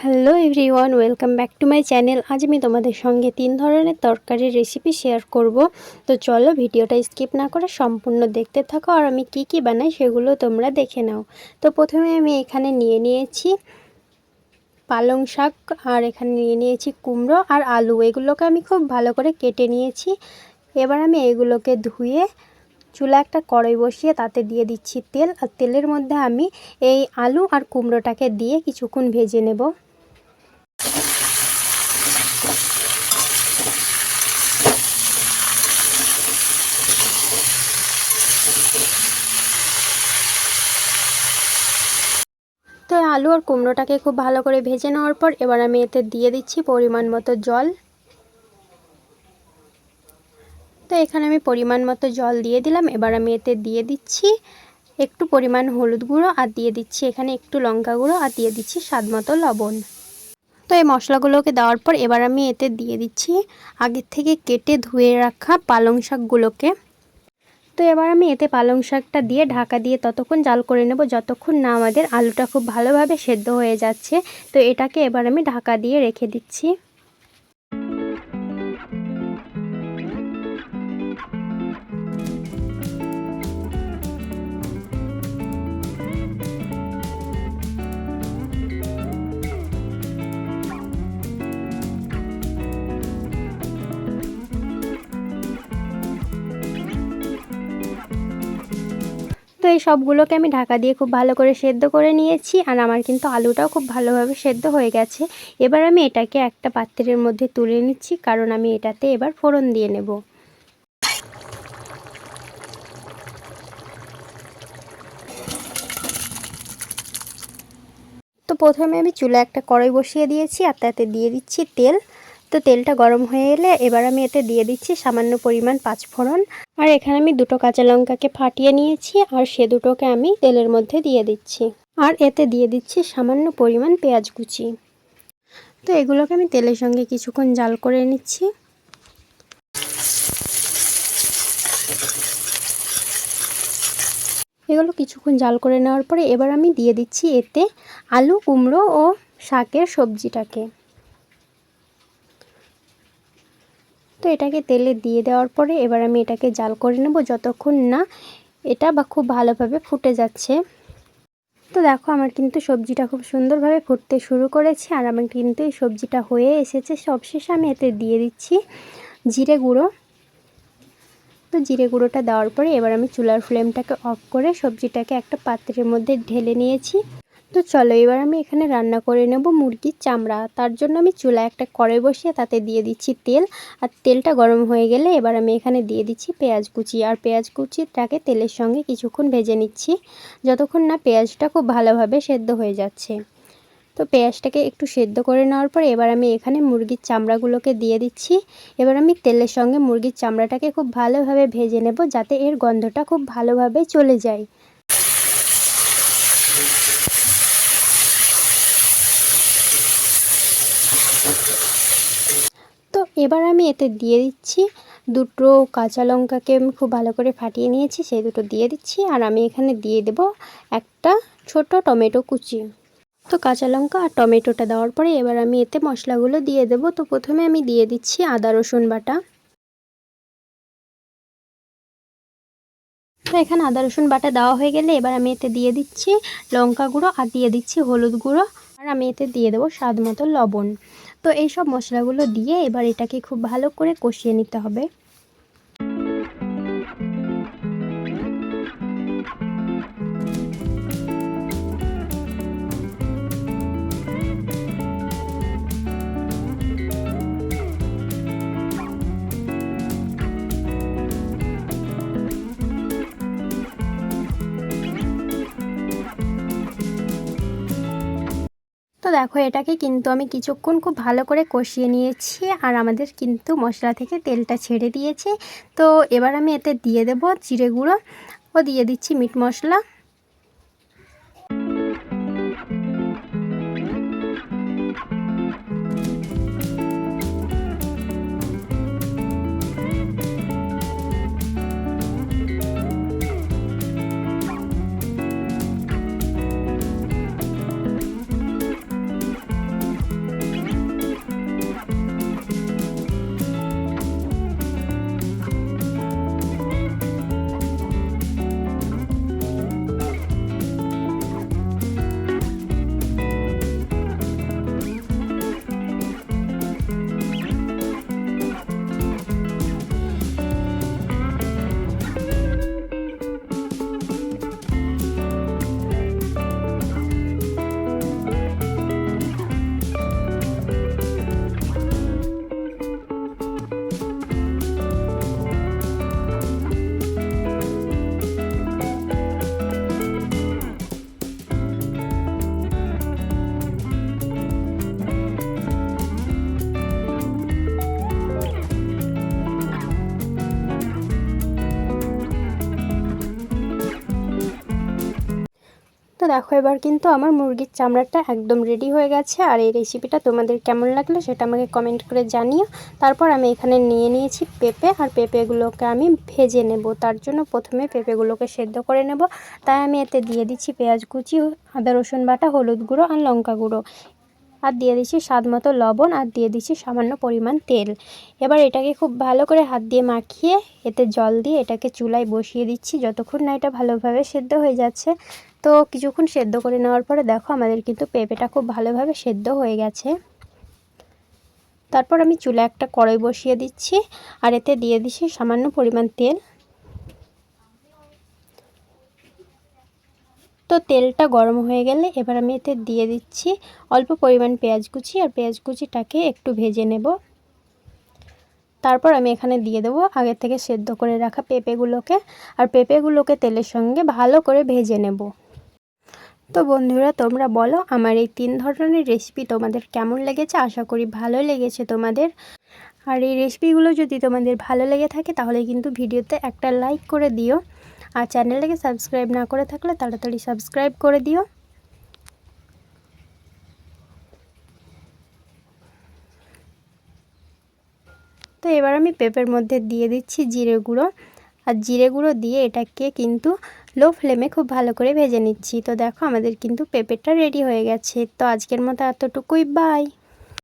Hello everyone, welcome back to my channel. আজ আমি তোমাদের সঙ্গে 3 ধরনের তরকারির রেসিপি শেয়ার করব। তো চলো ভিডিওটা স্কিপ না করে সম্পূর্ণ দেখতে থাকো আর আমি কি কি বানাই সেগুলো তোমরা দেখে নাও। তো প্রথমে আমি এখানে নিয়েছি পালং শাক, আর এখানে নিয়েছি কুমড়ো আর আলু। এগুলোকে আমি খুব ভালো করে কেটে নিয়েছি। এবার আমি এগুলোকে ধুয়ে চুলা একটা কড়াই বসিয়ে তাতে দিয়ে দিচ্ছি তেল, আর তেলের মধ্যে আমি এই আলু আর কুমড়োটাকে দিয়ে কিছুক্ষণ ভেজে নেব। তো আলু আর কুমড়োটাকে খুব ভালো করে ভেজে নেওয়ার পর এবার আমি এতে দিয়ে দিচ্ছি পরিমাণ মতো জল। তো এখানে আমি পরিমাণ মতো জল দিয়ে দিলাম। এবার আমি এতে দিয়ে দিচ্ছি একটু পরিমাণ হলুদ গুঁড়ো, আর দিয়ে দিচ্ছি এখানে একটু লঙ্কা গুঁড়ো, আর দিয়ে দিচ্ছি স্বাদ মতো লবণ। তো এই মশলাগুলোকে দেওয়ার পর এবার আমি এতে দিয়ে দিচ্ছি আগের থেকে কেটে ধুয়ে রাখা পালং শাকগুলোকে। তো এবার আমি এতে পালং শাকটা দিয়ে ঢাকা দিয়ে ততক্ষণ জাল করে নেব যতক্ষণ না আমাদের আলুটা খুব ভালোভাবে সেদ্ধ হয়ে যাচ্ছে। তো এটাকে এবার আমি ঢাকা দিয়ে রেখে দিচ্ছি। তো এই সবগুলোকে আমি ঢাকা দিয়ে খুব ভালো করে সেদ্ধ করে নিয়েছি, আর আমার কিন্তু আলুটাও খুব ভালোভাবে সেদ্ধ হয়ে গেছে। এবার আমি এটাকে একটা পাত্রের মধ্যে তুলে নিচ্ছি, কারণ আমি এটাতে এবার ফোড়ন দিয়ে নেব। তো প্রথমে আমি চুলায় একটা কড়াই বসিয়ে দিয়েছি, আর তাতে দিয়ে দিচ্ছি তেল। তো তেলটা গরম হয়ে এলে এবার আমি এতে দিয়ে দিচ্ছি সামান্য পরিমাণ পাঁচফোড়ন, আর এখানে আমি দুটো কাঁচা লঙ্কাকে ফাটিয়ে নিয়েছি, আর সে দুটোকে আমি তেলের মধ্যে দিয়ে দিচ্ছি। আর এতে দিয়ে দিচ্ছি সামান্য পরিমাণ পেঁয়াজ কুচি। তো এগুলোকে আমি তেলের সঙ্গে কিছুক্ষণ জাল করে নিচ্ছি। এগুলো কিছুক্ষণ জাল করে নেওয়ার পরে এবার আমি দিয়ে দিচ্ছি এতে আলু, কুমড়ো ও শাকের সবজিটাকে। তো এটাকে তেলে দিয়ে দেওয়ার পরে এবার আমি এটাকে জাল করে নেব যতক্ষণ না এটা খুব ভালোভাবে ফুটে যাচ্ছে। তো দেখো আমার কিন্তু সবজিটা খুব সুন্দরভাবে ফুটতে শুরু করেছে, আর আমার কিন্তু এই সবজিটা হয়ে এসেছে। সবশেষে আমি এতে দিয়ে দিচ্ছি জিরে গুঁড়ো। তো জিরে গুঁড়োটা দেওয়ার পরে এবার আমি চুলার ফ্লেমটাকে অফ করে সবজিটাকে একটা পাত্রের মধ্যে ঢেলে নিয়েছি। তো চলো এবার আমি এখানে রান্না করে নেব মুরগির চামড়া। তার জন্য আমি চুলায় একটা কড়াই বসিয়ে তাতে দিয়ে দিচ্ছি তেল, আর তেলটা গরম হয়ে গেলে এবার আমি এখানে দিয়ে দিচ্ছি পেঁয়াজ কুচি, আর পেঁয়াজ কুচিটাকে তেলের সঙ্গে কিছুক্ষণ ভেজে নিচ্ছি যতক্ষণ না পেঁয়াজটা খুব ভালোভাবে সেদ্ধ হয়ে যাচ্ছে। তো পেঁয়াজটাকে একটু সেদ্ধ করে নেওয়ার পর এবার আমি এখানে মুরগির চামড়াগুলোকে দিয়ে দিচ্ছি। এবার আমি তেলের সঙ্গে মুরগির চামড়াটাকে খুব ভালোভাবে ভেজে নেব যাতে এর গন্ধটা খুব ভালোভাবে চলে যায়। তো এবার আমি এতে দিয়ে দিচ্ছি দুটো কাঁচা লঙ্কাকে আমি খুব ভালো করে ফাটিয়ে নিয়েছি, সেই দুটো দিয়ে দিচ্ছি। আর আমি এখানে দিয়ে দেব একটা ছোট টমেটো কুচি। তো কাঁচা লঙ্কা আর টমেটোটা দেওয়ার পরে এবার আমি এতে মশলাগুলো দিয়ে দেব। তো প্রথমে আমি দিয়ে দিচ্ছি আদা রসুন বাটা। তো এখানে আদা রসুন বাটা দেওয়া হয়ে গেলে এবার আমি এতে দিয়ে দিচ্ছি লঙ্কা গুঁড়ো, আর দিয়ে দিচ্ছি হলুদ গুঁড়ো, আর আমি এতে দিয়ে দেবো স্বাদ মতো লবণ। তো এই সব মশলাগুলো দিয়ে এবার এটাকে খুব ভালো করে কষিয়ে নিতে হবে। তো দেখো এটাকে কিন্তু আমি কিছুক্ষণ খুব ভালো করে কষিয়ে নিয়েছি, আর আমাদের কিন্তু মশলা থেকে তেলটা ছেড়ে দিয়েছে। তো এবার আমি এতে দিয়ে দেব জিরে গুঁড়ো ও দিয়ে দিচ্ছি মিট মশলা। দেখো এবার কিন্তু আমার মুরগির চামড়াটা একদম রেডি হয়ে গেছে। আর এই রেসিপিটা তোমাদের কেমন লাগলো সেটা আমাকে কমেন্ট করে জানিও। তারপর আমি এখানে নিয়ে নিয়েছি পেঁপে, আর পেঁপেগুলোকে আমি ভেজে নেব। তার জন্য প্রথমে পেঁপেগুলোকে সেদ্ধ করে নেব। তাই আমি এতে দিয়ে দিচ্ছি পেঁয়াজ কুচি, আদা রসুন বাটা, হলুদ গুঁড়ো আর লঙ্কা গুঁড়ো, আর দিয়ে দিচ্ছি স্বাদ মতো লবণ, আর দিয়ে দিচ্ছি সামান্য পরিমাণ তেল। এবার এটাকে খুব ভালো করে হাত দিয়ে মাখিয়ে এতে জল দিয়ে এটাকে চুলায় বসিয়ে দিচ্ছি যতক্ষণ না এটা ভালোভাবে সেদ্ধ হয়ে যাচ্ছে। তো কিছুক্ষণ সেদ্ধ করে নেওয়ার পরে দেখো আমাদের কিন্তু পেঁপেটা খুব ভালোভাবে সেদ্ধ হয়ে গেছে। তারপর আমি চুলায় একটা কড়াই বসিয়ে দিচ্ছি, আর এতে দিয়ে দিচ্ছি সামান্য পরিমাণ তেল। তো তেলটা গরম হয়ে গেলে এবার আমি এতে দিয়ে দিচ্ছি অল্প পরিমাণ পেঁয়াজ কুচি, আর পেঁয়াজ কুচিটাকে একটু ভেজে নেব। তারপর আমি এখানে দিয়ে দেবো আগে থেকে সেদ্ধ করে রাখা পেঁপেগুলোকে, আর পেঁপেগুলোকে তেলের সঙ্গে ভালো করে ভেজে নেব। তো বন্ধুরা তোমরা বলো আমার এই 3 ধরনের রেসিপি তোমাদের কেমন লেগেছে। আশা করি ভালো লেগেছে তোমাদের। আর এই রেসিপিগুলো যদি তোমাদের ভালো লেগে থাকে তাহলে কিন্তু ভিডিওতে একটা লাইক করে দিও, আর চ্যানেলটাকে সাবস্ক্রাইব না করে থাকলে তাড়াতাড়ি সাবস্ক্রাইব করে দিও। তো এবার আমি পেঁপের মধ্যে দিয়ে দিচ্ছি জিরে গুঁড়ো, আর জিরে গুঁড়ো দিয়ে এটাকে কিন্তু লো ফ্লেমে খুব ভালো করে ভেজে নিচ্ছি। তো দেখো আমাদের কিন্তু পেঁপেটা রেডি হয়ে গেছে। তো আজকের মতো এতটুকুই, বাই।